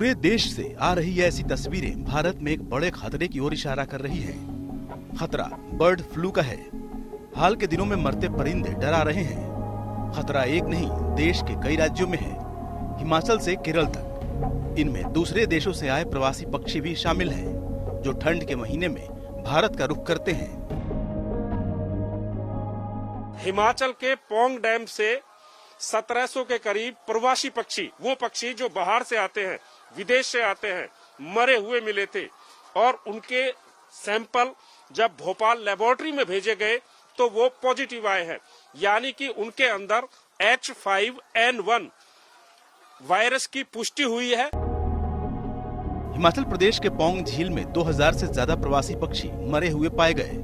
पूरे देश से आ रही ऐसी तस्वीरें भारत में एक बड़े खतरे की ओर इशारा कर रही हैं। खतरा बर्ड फ्लू का है। हाल के दिनों में मरते परिंदे डरा रहे हैं। खतरा एक नहीं, देश के कई राज्यों में है, हिमाचल से केरल तक। इनमें दूसरे देशों से आए प्रवासी पक्षी भी शामिल हैं, जो ठंड के महीने में भारत का रुख करते हैं। हिमाचल के पौंग डैम से 1700 के करीब प्रवासी पक्षी, वो पक्षी जो बाहर से आते हैं, विदेश से आते हैं, मरे हुए मिले थे और उनके सैंपल जब भोपाल लेबोरेटरी में भेजे गए तो वो पॉजिटिव आए हैं, यानी कि उनके अंदर H5N1 वायरस की पुष्टि हुई है। हिमाचल प्रदेश के पौंग झील में 2000 से ज्यादा प्रवासी पक्षी मरे हुए पाए गए।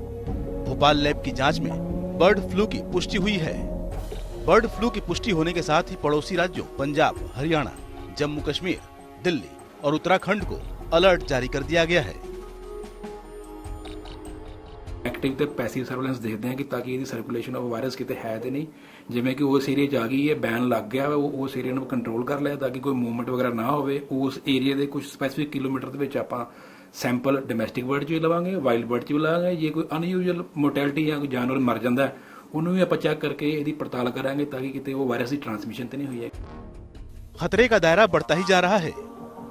भोपाल लैब की जांच में बर्ड फ्लू की पुष्टि हुई है। बर्ड फ्लू की पुष्टि होने के साथ ही पड़ोसी राज्यों पंजाब, हरियाणा, जम्मू कश्मीर, दिल्ली और उत्तराखंड को अलर्ट जारी कर दिया गया है। ਐਕਟਿਵ ਤੇ ਪੈਸਿਵ ਸਰਵੇਲੈਂਸ ਦੇਖਦੇ ਹਾਂ ਕਿ ਤਾਂ ਕਿ ਇਹਦੀ ਸਰਕੂਲੇਸ਼ਨ ਆਫ ਵਾਇਰਸ ਕਿਤੇ ਹੈ ਤੇ ਨਹੀਂ, ਜਿਵੇਂ ਕਿ ਉਸ ਏਰੀਆ 'ਚ ਆ ਗਈ ਹੈ, ਬੈਨ ਲੱਗ ਗਿਆ, ਉਸ ਏਰੀਆ ਨੂੰ ਕੰਟਰੋਲ ਕਰ ਲਿਆ ਤਾਂ ਕਿ ਕੋਈ ਮੂਵਮੈਂਟ ਵਗੈਰਾ ਨਾ ਹੋਵੇ। ਉਸ ਏਰੀਆ ਦੇ ਕੁਝ ਸਪੈਸੀਫਿਕ ਕਿਲੋਮੀਟਰ ਦੇ ਵਿੱਚ ਆਪਾਂ ਸੈਂਪਲ ਡੋਮੈਸਟਿਕ ਬਰਡ 'ਚ ਵੀ ਲਵਾਂਗੇ, ਵਾਈਲਡ ਬਰਡ 'ਚ ਵੀ ਲਵਾਂਗੇ। ਜੇ ਕੋਈ ਅਨਯੂਜੂਅਲ ਮੋਰਟੈਲਿਟੀ ਜਾਂ ਕੋਈ ਜਾਨਵਰ ਮਰ ਜਾਂਦਾ ਉਹਨੂੰ ਵੀ ਆਪਾਂ ਚੈੱਕ ਕਰਕੇ ਇਹਦੀ ਪੜਤਾਲ ਕਰਾਂਗੇ ਤਾਂ ਕਿ ਕਿਤੇ ਉਹ ਵਾਇਰਸ ਦੀ ਟ੍ਰਾਂਸਮਿਸ਼ਨ ਤੇ नहीं हुई है। खतरे का दायरा बढ़ता ही जा रहा है।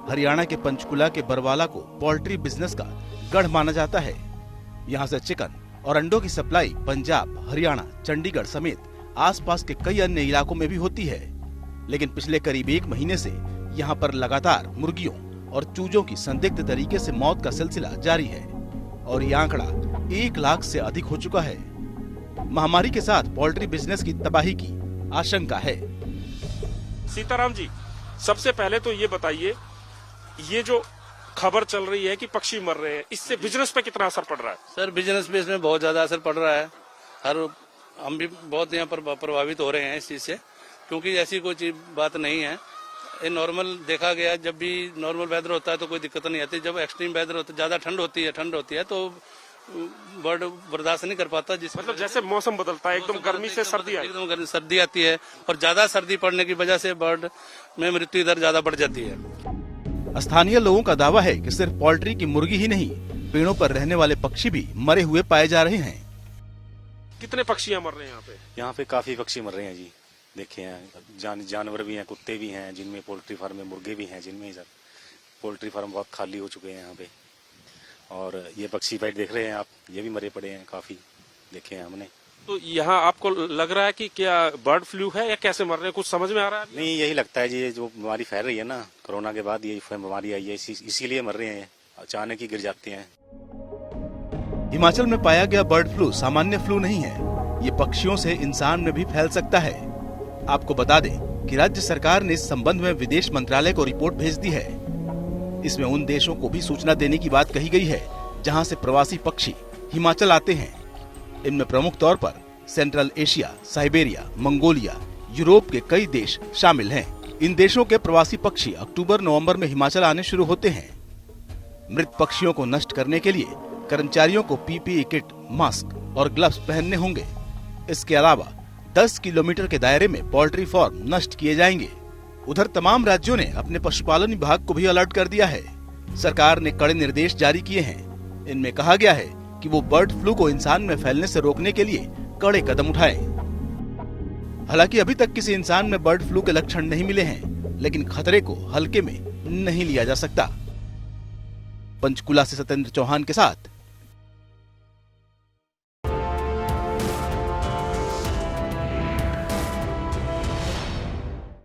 हरियाणा के पंचकुला के बरवाला को पोल्ट्री बिजनेस का गढ़ माना जाता है। यहाँ से चिकन और अंडों की सप्लाई पंजाब, हरियाणा, चंडीगढ़ समेत आसपास के कई अन्य इलाकों में भी होती है। लेकिन पिछले करीब 1 महीने से यहाँ पर लगातार मुर्गियों और चूजों की संदिग्ध तरीके से मौत का सिलसिला जारी है और ये आंकड़ा 1 लाख से अधिक हो चुका है। महामारी के साथ पोल्ट्री बिजनेस की तबाही की आशंका है। सीताराम जी, सबसे पहले तो ये बताइए, ये जो खबर चल रही है कि पक्षी मर रहे हैं, इससे बिजनेस पे कितना असर पड़ रहा है? सर, बिजनेस पे इसमें बहुत ज्यादा असर पड़ रहा है। हम भी बहुत यहाँ पर प्रभावित हो रहे हैं इस चीज से, क्योंकि ऐसी कोई चीज बात नहीं है। ये नॉर्मल देखा गया, जब भी नॉर्मल वेदर होता है तो कोई दिक्कत नहीं आती। जब एक्सट्रीम वेदर होता है, ज्यादा ठंड होती है तो बर्ड बर्दाश्त नहीं कर पाता। जिस मतलब जैसे मौसम बदलता है, एकदम गर्मी से सर्दी एकदम सर्दी आती है और ज्यादा सर्दी पड़ने की वजह से बर्ड में मृत्यु दर ज्यादा बढ़ जाती है। स्थानीय लोगों का दावा है कि सिर्फ पोल्ट्री की मुर्गी ही नहीं, पेड़ों पर रहने वाले पक्षी भी मरे हुए पाए जा रहे हैं। कितने पक्षियां मर रहे हैं यहाँ पे? यहाँ पे काफी पक्षी मर रहे हैं जी। देखे हैं, जानवर भी हैं, कुत्ते भी हैं, जिनमें पोल्ट्री फार्म में मुर्गे भी हैं, जिनमें सर पोल्ट्री फार्म बहुत खाली हो चुके हैं यहाँ पे। और ये पक्षी फाइट देख रहे हैं आप, ये भी मरे पड़े हैं, काफी देखे हैं हमने। तो यहाँ आपको लग रहा है कि क्या बर्ड फ्लू है या कैसे मर रहे हैं, कुछ समझ में आ रहा है? नहीं, यही लगता है जी, ये जो बीमारी फैल रही है ना, कोरोना के बाद ये बीमारी आई है, इसीलिए मर रहे हैं, अचानक ही गिर जाते हैं। हिमाचल में पाया गया बर्ड फ्लू सामान्य फ्लू नहीं है। ये पक्षियों से इंसान में भी फैल सकता है। आपको बता दें कि राज्य सरकार ने इस संबंध में विदेश मंत्रालय को रिपोर्ट भेज दी है। इसमें उन देशों को भी सूचना देने की बात कही गई है जहां से प्रवासी पक्षी हिमाचल आते हैं। इनमें प्रमुख तौर पर central Asia, Siberia, Mongolia, Europe के कई देश शामिल हैं। इन देशों के प्रवासी पक्षी अक्टूबर-नवंबर में हिमाचल आने शुरू होते हैं। मृत पक्षियों को नष्ट करने के लिए कर्मचारियों को पीपीई किट, मास्क और ग्लव्स पहनने होंगे। इसके अलावा 10 किलोमीटर के दायरे में पोल्ट्री फार्म नष्ट किए जाएंगे। उधर तमाम राज्यों ने अपने पशुपालन विभाग को भी अलर्ट कर दिया है। सरकार ने कड़े निर्देश जारी किए हैं। इनमें कहा गया है कि वो बर्ड फ्लू को इंसान में फैलने से रोकने के लिए कड़े कदम उठाएं। हालांकि अभी तक किसी इंसान में बर्ड फ्लू के लक्षण नहीं मिले हैं, लेकिन खतरे को हल्के में नहीं लिया जा सकता। पंचकुला से सत्येंद्र चौहान के साथ